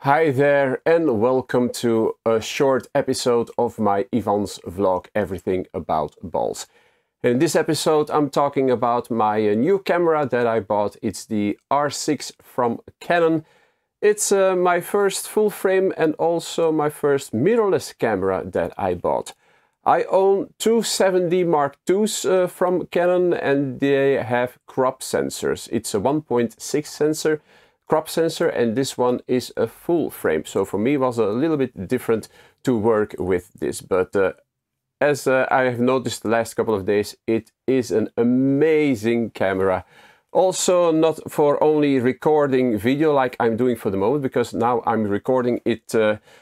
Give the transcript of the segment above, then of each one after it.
Hi there and welcome to a short episode of my Ivan's vlog, everything about balls. In this episode I'm talking about my new camera that I bought. It's the R6 from Canon. It's my first full frame and also my first mirrorless camera that I bought. I own two 7D Mark IIs from Canon and they have crop sensors. It's a 1.6 sensor. Crop sensor, and this one is a full frame, so for me it was a little bit different to work with this, but as I have noticed the last couple of days, it is an amazing camera. Also not for only recording video like I'm doing for the moment, because now I'm recording it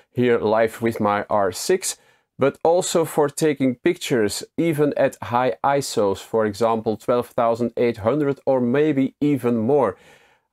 here live with my R6, but also for taking pictures even at high ISOs, for example 12,800 or maybe even more.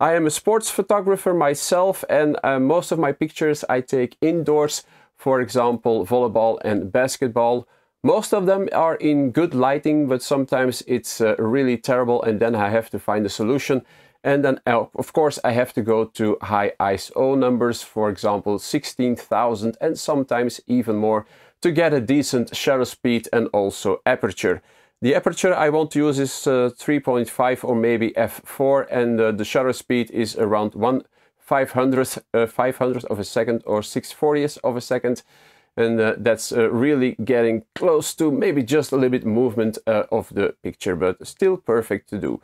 I am a sports photographer myself, and most of my pictures I take indoors, for example volleyball and basketball. Most of them are in good lighting, but sometimes it's really terrible and then I have to find a solution. And then of course I have to go to high ISO numbers, for example 16,000 and sometimes even more, to get a decent shutter speed and also aperture. The aperture I want to use is 3.5 or maybe f4, and the shutter speed is around 500th of a second or 6/40th of a second, and that's really getting close to maybe just a little bit movement of the picture, but still perfect to do.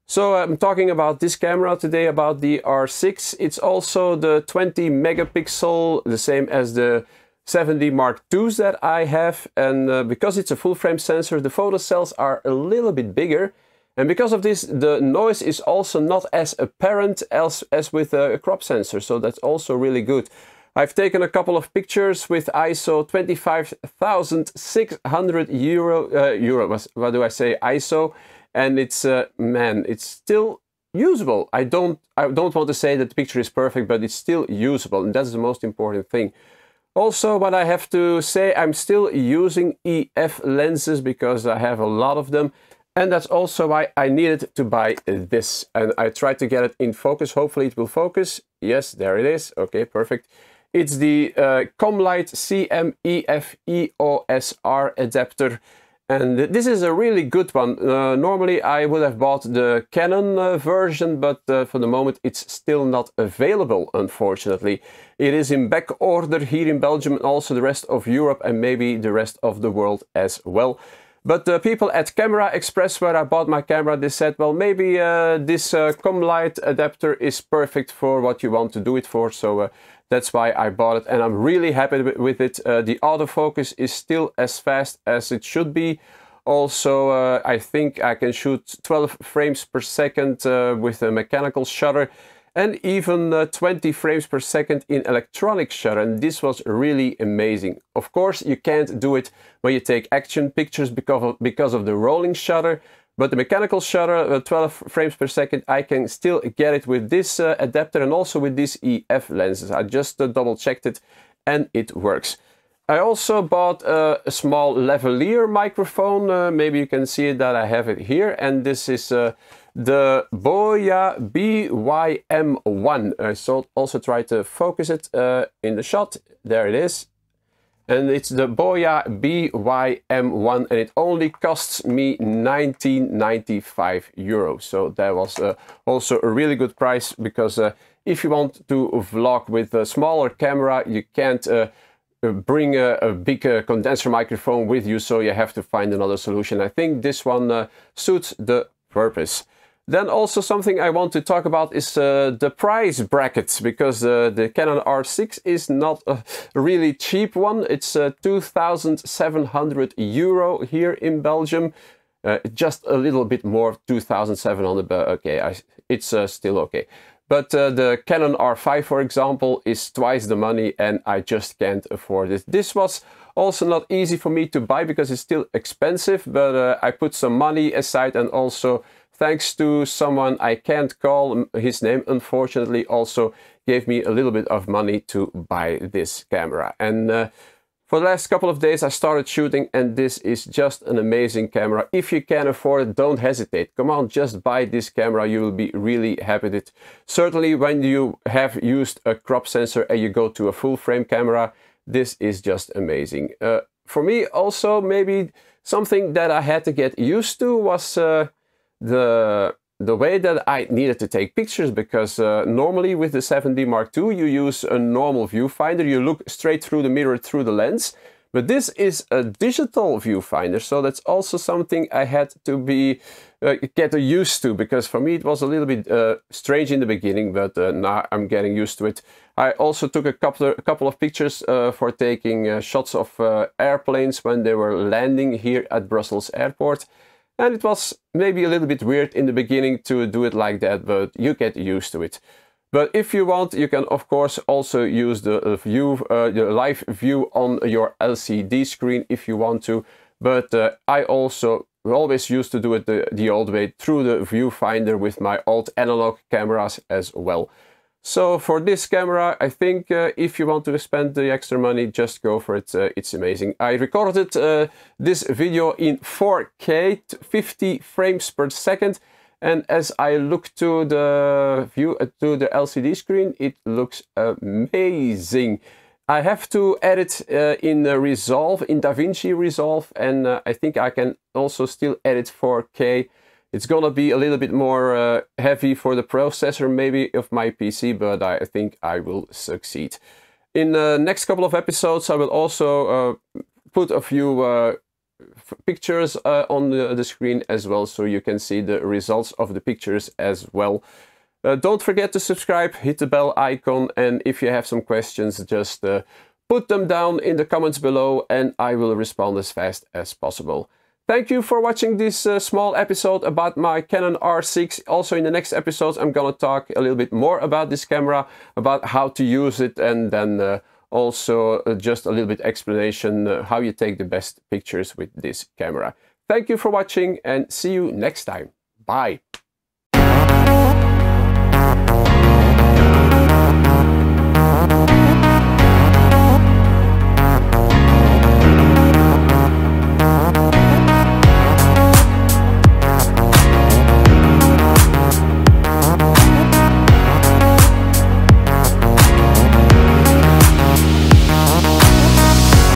So I'm talking about this camera today, about the R6. It's also the 20 megapixel, the same as the 7D Mark IIs that I have, and because it's a full frame sensor, the photo cells are a little bit bigger, and because of this the noise is also not as apparent as with a crop sensor, so that's also really good. I've taken a couple of pictures with ISO 25,600 euro, what do I say, ISO, and it's man, it's still usable. I don't want to say that the picture is perfect, but it's still usable, and that's the most important thing. Also, what I have to say, I'm still using EF lenses because I have a lot of them, and that's also why I needed to buy this. And I tried to get it in focus. Hopefully it will focus. Yes, there it is. Okay, perfect. It's the Comlight CM-EF EOS R adapter, and this is a really good one. Normally I would have bought the Canon version, but for the moment it's still not available, unfortunately. It is in back order here in Belgium and also the rest of Europe and maybe the rest of the world as well. But the people at Camera Express, where I bought my camera, they said, well, maybe this Comlight adapter is perfect for what you want to do it for, so that's why I bought it, and I'm really happy with it. The autofocus is still as fast as it should be. Also, I think I can shoot 12 frames per second with a mechanical shutter, and even 20 frames per second in electronic shutter, and this was really amazing. Of course, you can't do it when you take action pictures because of the rolling shutter, but the mechanical shutter, 12 frames per second, I can still get it with this adapter and also with these EF lenses. I just double checked it and it works. I also bought a small lavalier microphone. Maybe you can see that I have it here, and this is the Boya BYM1. I also try to focus it in the shot. There it is. And it's the Boya BYM1, and it only costs me 19.95 euros. So that was also a really good price, because if you want to vlog with a smaller camera, you can't bring a big condenser microphone with you, so you have to find another solution. I think this one suits the purpose. Then also something I want to talk about is the price brackets, because the Canon R6 is not a really cheap one. It's 2,700 euro here in Belgium. Just a little bit more, 2,700, but okay, it's still okay. But the Canon R5, for example, is twice the money, and I just can't afford it. This was also not easy for me to buy because it's still expensive, but I put some money aside, and also thanks to someone I can't call his name, unfortunately, also gave me a little bit of money to buy this camera. And For the last couple of days I started shooting, and this is just an amazing camera. If you can afford it, don't hesitate. Come on, just buy this camera. You will be really happy with it. Certainly when you have used a crop sensor and you go to a full frame camera, this is just amazing. For me also, maybe something that I had to get used to was the way that I needed to take pictures, because normally with the 7D Mark II you use a normal viewfinder, you look straight through the mirror through the lens, but this is a digital viewfinder, so that's also something I had to be get used to, because for me it was a little bit strange in the beginning, but now I'm getting used to it. I also took a couple of pictures for taking shots of airplanes when they were landing here at Brussels airport. And it was maybe a little bit weird in the beginning to do it like that, but you get used to it. But if you want, you can of course also use the live view on your LCD screen if you want to. But I also always used to do it the old way, through the viewfinder with my old analog cameras as well. So for this camera, I think if you want to spend the extra money, just go for it. It's amazing. I recorded this video in 4K, 50 frames per second. And as I look to the to the LCD screen, it looks amazing. I have to edit in Resolve, in DaVinci Resolve, and I think I can also still edit 4K. It's gonna be a little bit more heavy for the processor maybe of my PC, but I think I will succeed. In the next couple of episodes I will also put a few pictures on the screen as well, so you can see the results of the pictures as well. Don't forget to subscribe, hit the bell icon, and if you have some questions, just put them down in the comments below and I will respond as fast as possible. Thank you for watching this small episode about my Canon R6. Also in the next episodes I'm gonna talk a little bit more about this camera, about how to use it, and then also just a little bit explanation how you take the best pictures with this camera. Thank you for watching and see you next time. Bye!